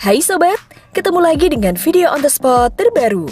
Hai sobat, ketemu lagi dengan video on the spot terbaru.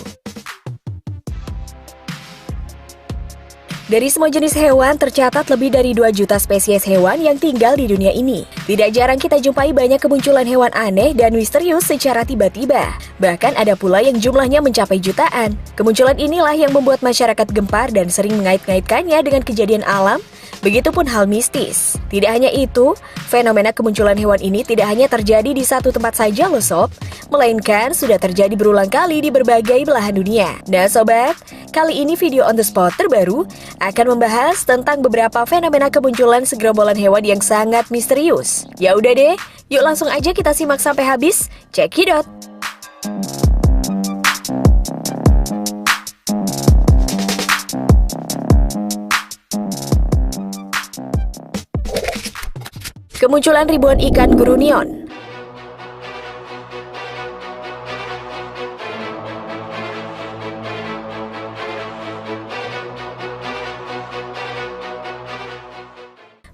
Dari semua jenis hewan, tercatat lebih dari 2 juta spesies hewan yang tinggal di dunia ini. Tidak jarang kita jumpai banyak kemunculan hewan aneh dan misterius secara tiba-tiba. Bahkan ada pula yang jumlahnya mencapai jutaan. Kemunculan inilah yang membuat masyarakat gempar dan sering mengait-ngaitkannya dengan kejadian alam, begitupun hal mistis. Tidak hanya itu, fenomena kemunculan hewan ini tidak hanya terjadi di satu tempat saja loh sob, melainkan sudah terjadi berulang kali di berbagai belahan dunia. Nah sobat, kali ini video on the spot terbaru akan membahas tentang beberapa fenomena kemunculan segerombolan hewan yang sangat misterius. Ya udah deh, yuk langsung aja kita simak sampai habis. Check it out. Kemunculan ribuan ikan grunion.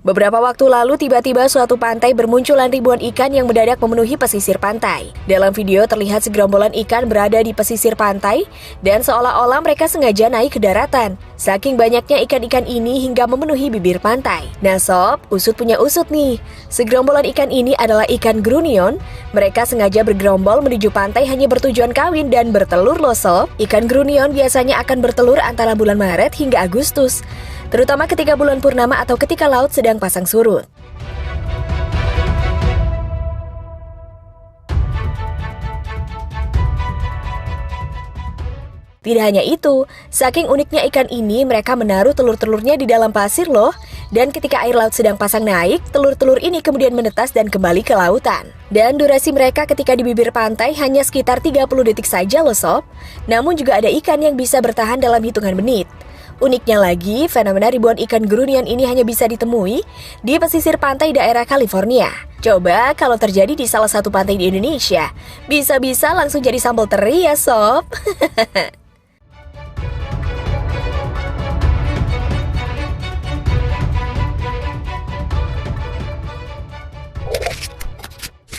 Beberapa waktu lalu tiba-tiba suatu pantai bermunculan ribuan ikan yang mendadak memenuhi pesisir pantai. Dalam video terlihat segerombolan ikan berada di pesisir pantai dan seolah-olah mereka sengaja naik ke daratan. Saking banyaknya ikan-ikan ini hingga memenuhi bibir pantai. Nah sob, usut punya usut nih. Segerombolan ikan ini adalah ikan grunion. Mereka sengaja bergerombol menuju pantai hanya bertujuan kawin dan bertelur loh sob. Ikan grunion biasanya akan bertelur antara bulan Maret hingga Agustus, terutama ketika bulan purnama atau ketika laut sedang pasang surut. Tidak hanya itu, saking uniknya ikan ini, mereka menaruh telur-telurnya di dalam pasir loh. Dan ketika air laut sedang pasang naik, telur-telur ini kemudian menetas dan kembali ke lautan. Dan durasi mereka ketika di bibir pantai hanya sekitar 30 detik saja loh sob. Namun juga ada ikan yang bisa bertahan dalam hitungan menit. Uniknya lagi, fenomena ribuan ikan grunion ini hanya bisa ditemui di pesisir pantai daerah California. Coba kalau terjadi di salah satu pantai di Indonesia, bisa-bisa langsung jadi sambal teri ya sob.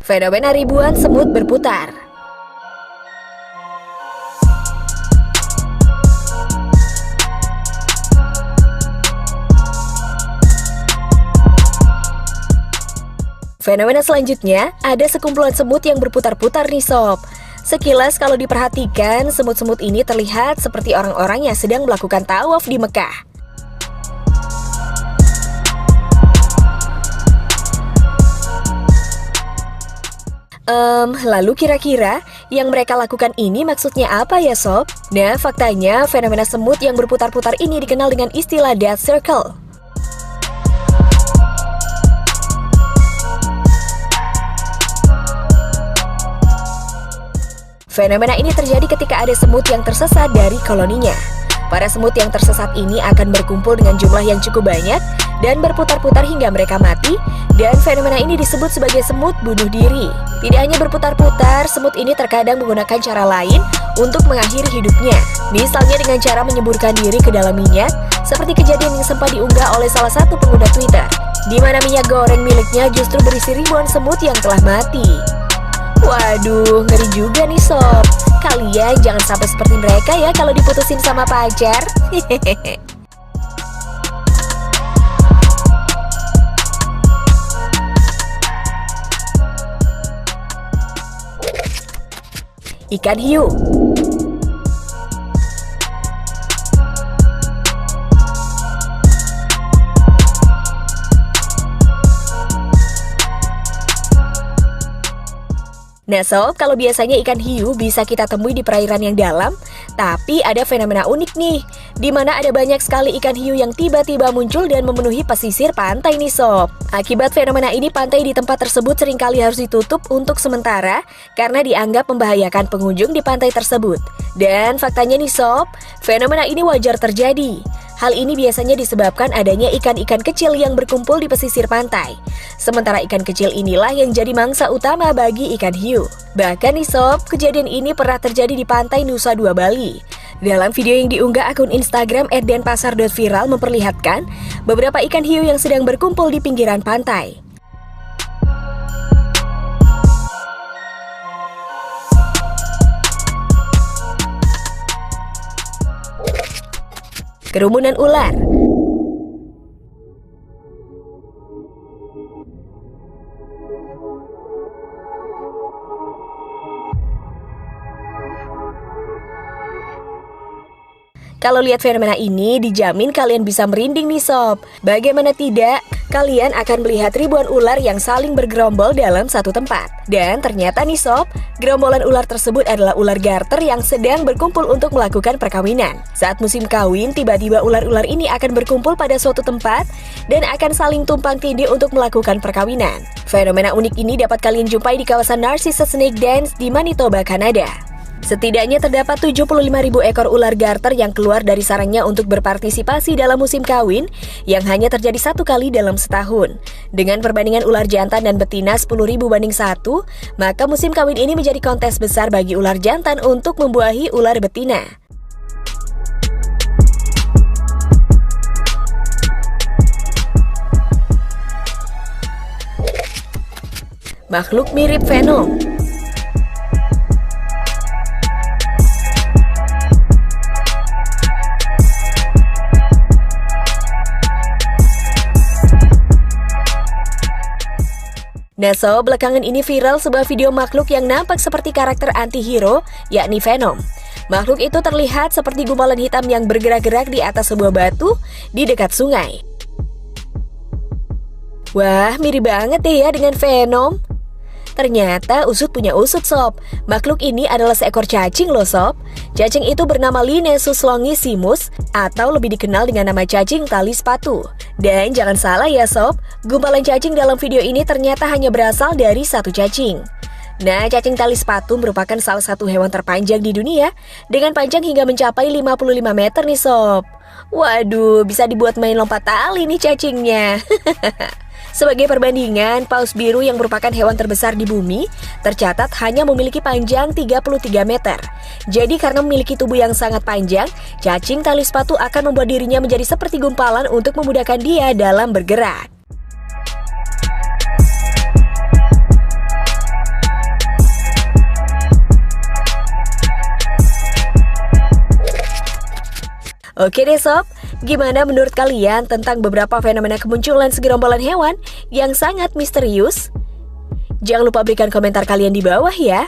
Fenomena ribuan semut berputar. Fenomena selanjutnya, ada sekumpulan semut yang berputar-putar nih sob. Sekilas kalau diperhatikan, semut-semut ini terlihat seperti orang-orang yang sedang melakukan tawaf di Mekah. Lalu kira-kira yang mereka lakukan ini maksudnya apa ya sob? Nah, faktanya fenomena semut yang berputar-putar ini dikenal dengan istilah death circle. Fenomena ini terjadi ketika ada semut yang tersesat dari koloninya. Para semut yang tersesat ini akan berkumpul dengan jumlah yang cukup banyak dan berputar-putar hingga mereka mati, dan fenomena ini disebut sebagai semut bunuh diri. Tidak hanya berputar-putar, semut ini terkadang menggunakan cara lain untuk mengakhiri hidupnya. Misalnya dengan cara menyemburkan diri ke dalam minyak, seperti kejadian yang sempat diunggah oleh salah satu pengguna Twitter, di mana minyak goreng miliknya justru berisi ribuan semut yang telah mati. Waduh, ngeri juga nih sob. Kalian jangan sampai seperti mereka ya kalau diputusin sama pacar. Ikan hiu. Nah sob, kalau biasanya ikan hiu bisa kita temui di perairan yang dalam, tapi ada fenomena unik nih, di mana ada banyak sekali ikan hiu yang tiba-tiba muncul dan memenuhi pesisir pantai nih sob. Akibat fenomena ini, pantai di tempat tersebut seringkali harus ditutup untuk sementara karena dianggap membahayakan pengunjung di pantai tersebut. Dan faktanya nih sob, fenomena ini wajar terjadi. Hal ini biasanya disebabkan adanya ikan-ikan kecil yang berkumpul di pesisir pantai. Sementara ikan kecil inilah yang jadi mangsa utama bagi ikan hiu. Bahkan nih sob, kejadian ini pernah terjadi di pantai Nusa Dua Bali. Dalam video yang diunggah akun Instagram @denpasar.viral memperlihatkan beberapa ikan hiu yang sedang berkumpul di pinggiran pantai. Kerumunan ular. Kalau lihat fenomena ini, dijamin kalian bisa merinding nih sob. Bagaimana tidak, kalian akan melihat ribuan ular yang saling bergerombol dalam satu tempat. Dan ternyata nih sob, gerombolan ular tersebut adalah ular garter yang sedang berkumpul untuk melakukan perkawinan. Saat musim kawin, tiba-tiba ular-ular ini akan berkumpul pada suatu tempat dan akan saling tumpang tindih untuk melakukan perkawinan. Fenomena unik ini dapat kalian jumpai di kawasan Narcissus Snake Dance di Manitoba, Kanada. Setidaknya terdapat 75.000 ekor ular garter yang keluar dari sarangnya untuk berpartisipasi dalam musim kawin yang hanya terjadi satu kali dalam setahun. Dengan perbandingan ular jantan dan betina 10.000 banding 1, maka musim kawin ini menjadi kontes besar bagi ular jantan untuk membuahi ular betina. Makhluk mirip Venom. Nah sob, belakangan ini viral sebuah video makhluk yang nampak seperti karakter anti-hero, yakni Venom. Makhluk itu terlihat seperti gumpalan hitam yang bergerak-gerak di atas sebuah batu di dekat sungai. Wah, mirip banget ya dengan Venom. Ternyata usut punya usut sob. Makhluk ini adalah seekor cacing loh sob. Cacing itu bernama Linesus longissimus atau lebih dikenal dengan nama cacing tali sepatu. Dan jangan salah ya sob, gumpalan cacing dalam video ini ternyata hanya berasal dari satu cacing. Nah, cacing tali sepatu merupakan salah satu hewan terpanjang di dunia dengan panjang hingga mencapai 55 meter nih sob. Waduh, bisa dibuat main lompat tali nih cacingnya. Sebagai perbandingan, paus biru yang merupakan hewan terbesar di bumi tercatat hanya memiliki panjang 33 meter. Jadi karena memiliki tubuh yang sangat panjang, cacing tali sepatu akan membuat dirinya menjadi seperti gumpalan untuk memudahkan dia dalam bergerak. Oke deh sob, gimana menurut kalian tentang beberapa fenomena kemunculan segerombolan hewan yang sangat misterius? Jangan lupa berikan komentar kalian di bawah ya.